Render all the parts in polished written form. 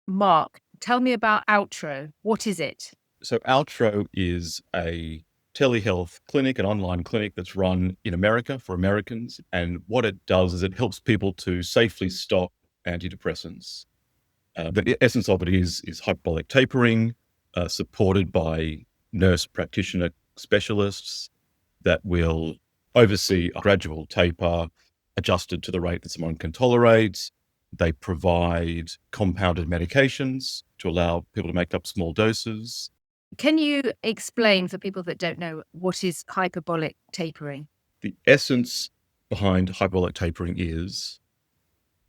Mark, tell me about Outro. What is it? So Outro is a telehealth clinic, an online clinic that's run in America for Americans. And what it does is it helps people to safely stop antidepressants. The essence of it is hyperbolic tapering, supported by nurse practitioner specialists that will oversee a gradual taper adjusted to the rate that someone can tolerate. They provide compounded medications to allow people to make up small doses. Can you explain for people that don't know what is hyperbolic tapering? The essence behind hyperbolic tapering is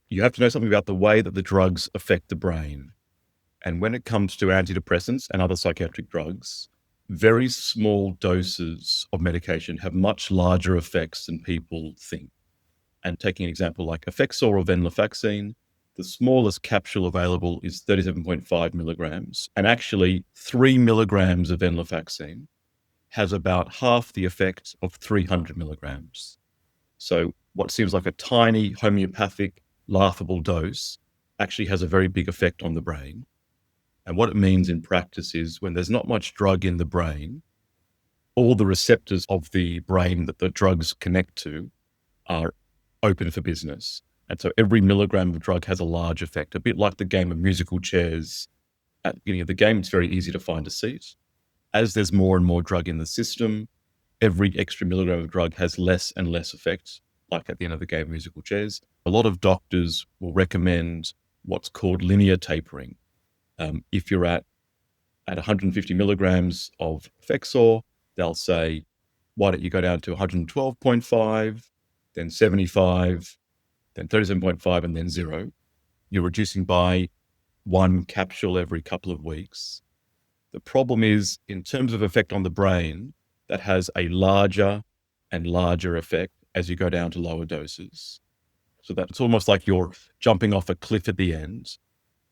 you have to know something about the way that the drugs affect the brain. And when it comes to antidepressants and other psychiatric drugs, very small doses of medication have much larger effects than people think. And taking an example like Effexor or venlafaxine, the smallest capsule available is 37.5 milligrams. And actually, 3 milligrams of venlafaxine has about half the effect of 300 milligrams. So what seems like a tiny homeopathic, laughable dose actually has a very big effect on the brain. And what it means in practice is when there's not much drug in the brain, all the receptors of the brain that the drugs connect to are open for business. And so every milligram of drug has a large effect, a bit like the game of musical chairs. At the beginning of the game, it's very easy to find a seat. As there's more and more drug in the system, every extra milligram of drug has less and less effect, like at the end of the game of musical chairs. A lot of doctors will recommend what's called linear tapering. If you're at 150 milligrams of Effexor, they'll say, why don't you go down to 112.5, then 75, then 37.5, and then 0. You're reducing by 1 capsule every couple of weeks. The problem is, in terms of effect on the brain, that has a larger and larger effect as you go down to lower doses. So that's almost like you're jumping off a cliff at the end,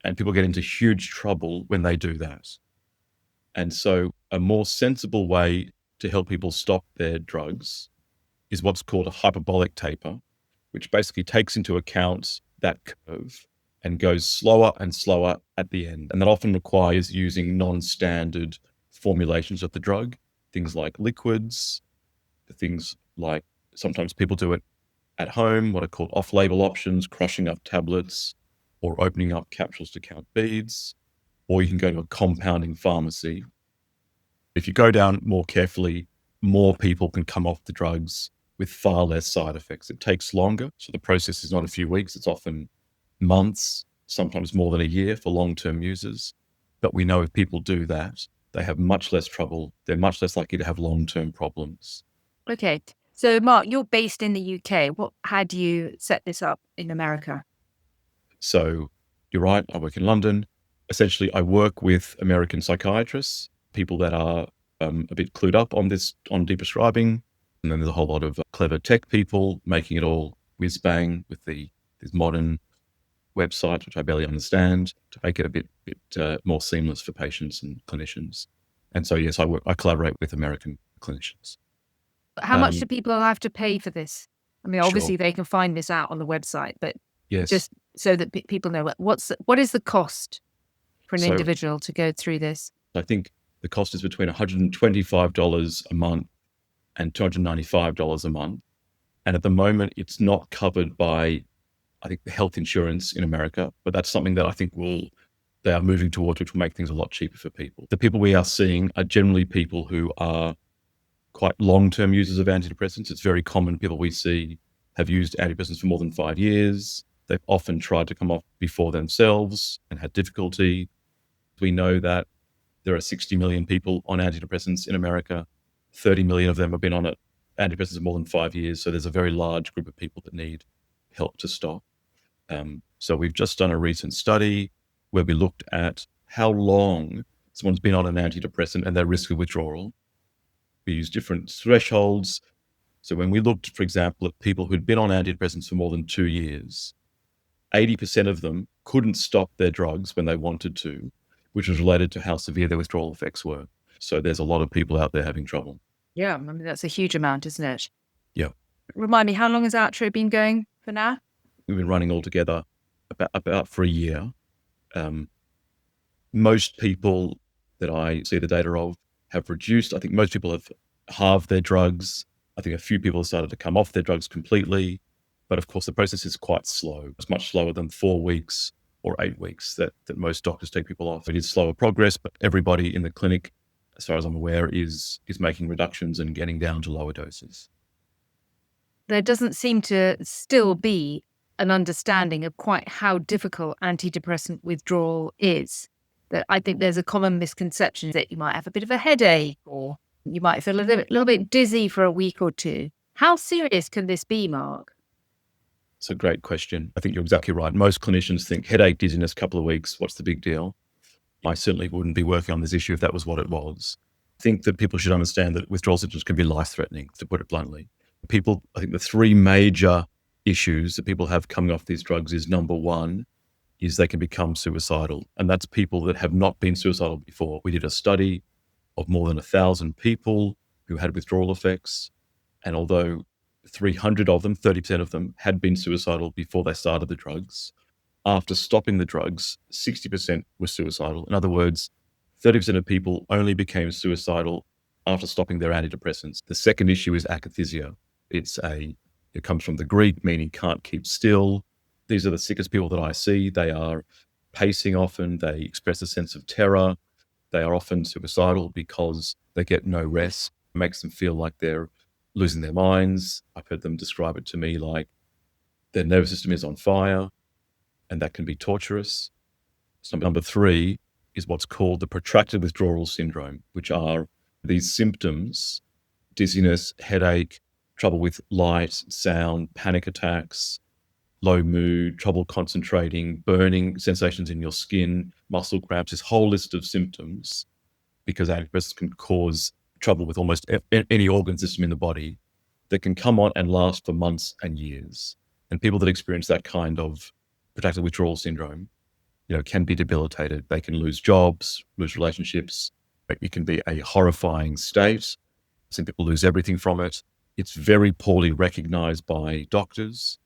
and people get into huge trouble when they do that. And so a more sensible way to help people stop their drugs is what's called a hyperbolic taper, which basically takes into account that curve and goes slower and slower at the end. And that often requires using non-standard formulations of the drug, things like liquids, things like sometimes people do it at home, what are called off-label options, crushing up tablets or opening up capsules to count beads, or you can go to a compounding pharmacy. If you go down more carefully, more people can come off the drugs with far less side effects. It takes longer. So the process is not a few weeks. It's often months, sometimes more than a year for long-term users. But we know if people do that, they have much less trouble. They're much less likely to have long-term problems. Okay. So, Mark, you're based in the UK. How do you set this up in America? So you're right, I work in London. Essentially, I work with American psychiatrists, people that are a bit clued up on deprescribing. And then there's a whole lot of clever tech people making it all whiz-bang with these modern websites, which I barely understand, to make it a bit more seamless for patients and clinicians. And so, yes, I collaborate with American clinicians. How much do people have to pay for this? I mean, obviously Sure. they can find this out on the website, but Yes. just so that people know what is the cost for an So individual to go through this? I think the cost is between $125 a month and $295 a month. And at the moment, it's not covered by, I think, the health insurance in America, but that's something that I think they are moving towards, which will make things a lot cheaper for people. The people we are seeing are generally people who are quite long-term users of antidepressants. It's very common people we see have used antidepressants for more than 5 years. They've often tried to come off before themselves and had difficulty. We know that there are 60 million people on antidepressants in America. 30 million of them have been on antidepressants for more than 5 years. So there's a very large group of people that need help to stop. So we've just done a recent study where we looked at how long someone's been on an antidepressant and their risk of withdrawal. We used different thresholds. So when we looked, for example, at people who'd been on antidepressants for more than 2 years, 80% of them couldn't stop their drugs when they wanted to, which was related to how severe their withdrawal effects were. So there's a lot of people out there having trouble. Yeah, I mean, that's a huge amount, isn't it? Yeah. Remind me, how long has Outro been going for now? We've been running all together about for a year. Most people that I see the data of have reduced. I think most people have halved their drugs. I think a few people have started to come off their drugs completely. But of course, the process is quite slow. It's much slower than 4 weeks or 8 weeks that most doctors take people off. It is slower progress, but everybody in the clinic, as far as I'm aware, is making reductions and getting down to lower doses. There doesn't seem to still be an understanding of quite how difficult antidepressant withdrawal is. That I think there's a common misconception that you might have a bit of a headache or you might feel a little bit dizzy for a week or two. How serious can this be, Mark? It's a great question. I think you're exactly right. Most clinicians think headache, dizziness, couple of weeks, what's the big deal? I certainly wouldn't be working on this issue if that was what it was. I think that people should understand that withdrawal symptoms can be life-threatening, to put it bluntly. I think the 3 major issues that people have coming off these drugs is, number one, is they can become suicidal. And that's people that have not been suicidal before. We did a study of more than 1,000 people who had withdrawal effects. And although 300 of them, 30% of them, had been suicidal before they started the drugs, after stopping the drugs, 60% were suicidal. In other words, 30% of people only became suicidal after stopping their antidepressants. The second issue is akathisia. It comes from the Greek, meaning can't keep still. These are the sickest people that I see. They are pacing often. They express a sense of terror. They are often suicidal because they get no rest. It makes them feel like they're losing their minds. I've heard them describe it to me like their nervous system is on fire, and that can be torturous. So number 3 is what's called the protracted withdrawal syndrome, which are these symptoms: dizziness, headache, trouble with light, sound, panic attacks, low mood, trouble concentrating, burning sensations in your skin, muscle cramps, this whole list of symptoms, because antidepressants can cause trouble with almost any organ system in the body, that can come on and last for months and years. And people that experience that kind of protracted withdrawal syndrome, can be debilitated. They can lose jobs, lose relationships. It can be a horrifying state. Some people lose everything from it. It's very poorly recognized by doctors.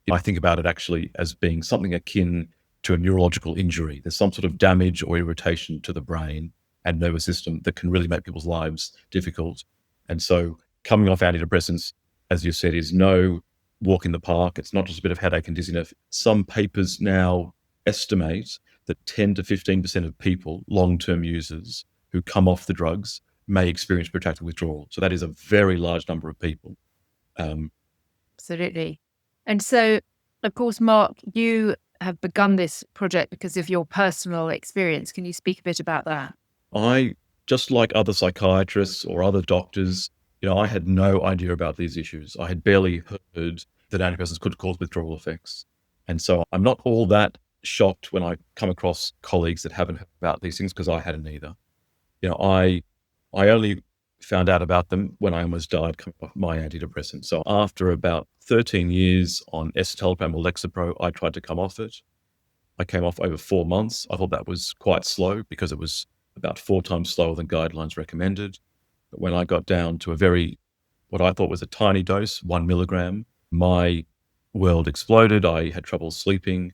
I think about it actually as being something akin to a neurological injury. There's some sort of damage or irritation to the brain and nervous system that can really make people's lives difficult. And so coming off antidepressants, as you said, is no walk in the park. It's not just a bit of headache and dizziness. Some papers now estimate that 10 to 15% of people, long-term users who come off the drugs, may experience protracted withdrawal. So that is a very large number of people. Absolutely. And so, of course, Mark, you have begun this project because of your personal experience. Can you speak a bit about that? I, just like other psychiatrists or other doctors, I had no idea about these issues. I had barely heard that antidepressants could cause withdrawal effects. And so I'm not all that shocked when I come across colleagues that haven't heard about these things, because I hadn't either. I only found out about them when I almost died coming off my antidepressant. So after about 13 years on escitalopram or Lexapro, I tried to come off it. I came off over 4 months. I thought that was quite slow because it was about 4 times slower than guidelines recommended. But when I got down to what I thought was a tiny dose, 1 milligram, my world exploded. I had trouble sleeping.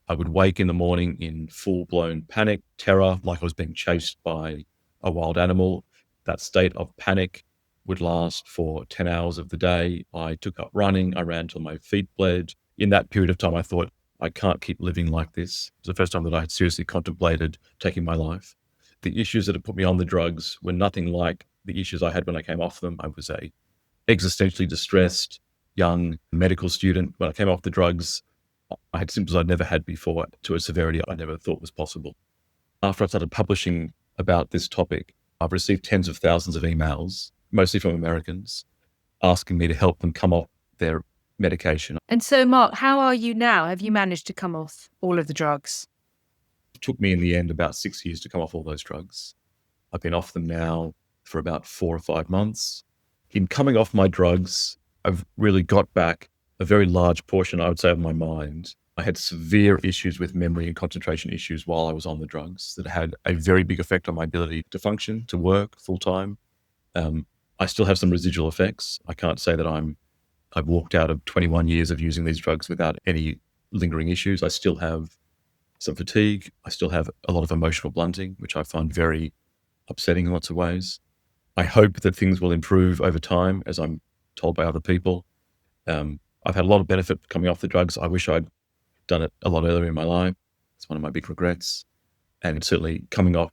I would wake in the morning in full-blown panic, terror, like I was being chased by a wild animal. That state of panic would last for 10 hours of the day. I took up running. I ran till my feet bled. In that period of time, I thought, I can't keep living like this. It was the first time that I had seriously contemplated taking my life. The issues that had put me on the drugs were nothing like the issues I had when I came off them. I was a existentially distressed young medical student. When I came off the drugs, I had symptoms I'd never had before, to a severity I never thought was possible. After I started publishing about this topic, I've received tens of thousands of emails, mostly from Americans, asking me to help them come off their medication. And so, Mark, how are you now? Have you managed to come off all of the drugs? It took me in the end about 6 years to come off all those drugs. I've been off them now for about 4 or 5 months. In coming off my drugs, I've really got back a very large portion, I would say, of my mind. I had severe issues with memory and concentration issues while I was on the drugs that had a very big effect on my ability to function, to work full time. I still have some residual effects. I can't say that I've walked out of 21 years of using these drugs without any lingering issues. I still have some fatigue. I still have a lot of emotional blunting, which I find very upsetting in lots of ways. I hope that things will improve over time, as I'm told by other people. I've had a lot of benefit coming off the drugs. I wish I'd done it a lot earlier in my life. It's one of my big regrets. And certainly coming off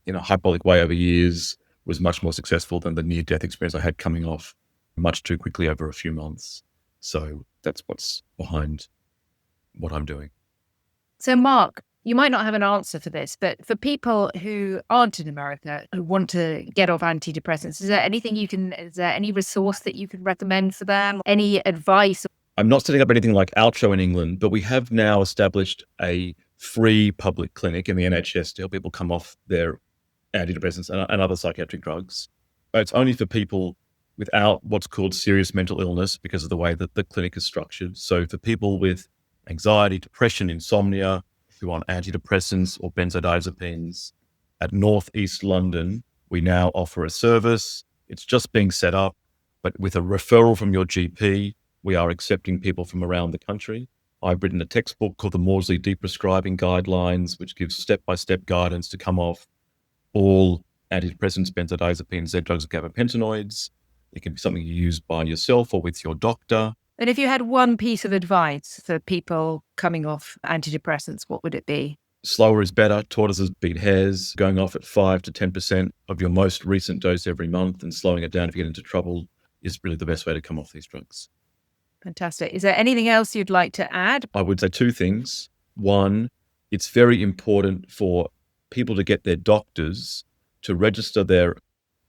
in a hyperbolic way over years was much more successful than the near-death experience I had coming off much too quickly over a few months. So that's what's behind what I'm doing. So, Mark, you might not have an answer for this, but for people who aren't in America who want to get off antidepressants, is there any resource that you can recommend for them? Any advice? I'm not setting up anything like Outro in England, but we have now established a free public clinic in the NHS to help people come off their antidepressants and other psychiatric drugs. It's only for people without what's called serious mental illness because of the way that the clinic is structured. So for people with anxiety, depression, insomnia, who are on antidepressants or benzodiazepines, at North East London, we now offer a service. It's just being set up, but with a referral from your GP, we are accepting people from around the country. I've written a textbook called the Maudsley Deprescribing Guidelines, which gives step-by-step guidance to come off all antidepressants, benzodiazepines, Z-drugs, gabapentinoids. It can be something you use by yourself or with your doctor. And if you had one piece of advice for people coming off antidepressants, what would it be? Slower is better. Tortoises beat hares. Going off at 5 to 10% of your most recent dose every month and slowing it down if you get into trouble is really the best way to come off these drugs. Fantastic. Is there anything else you'd like to add? I would say two things. One, it's very important for people to get their doctors to register their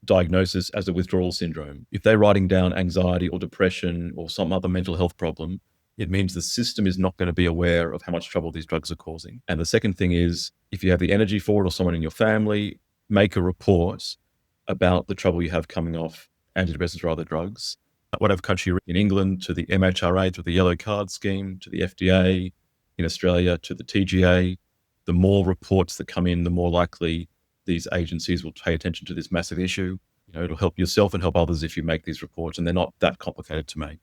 diagnosis as a withdrawal syndrome. If they're writing down anxiety or depression or some other mental health problem, it means the system is not going to be aware of how much trouble these drugs are causing. And the second thing is, if you have the energy for it or someone in your family, make a report about the trouble you have coming off antidepressants or other drugs. Whatever country you're in England, to the MHRA, to the Yellow Card Scheme, to the FDA, in Australia, to the TGA, the more reports that come in, the more likely these agencies will pay attention to this massive issue. It'll help yourself and help others if you make these reports, and they're not that complicated to make.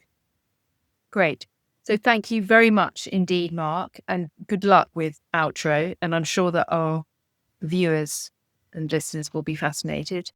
Great. So thank you very much indeed, Mark, and good luck with Outro. And I'm sure that our viewers and listeners will be fascinated.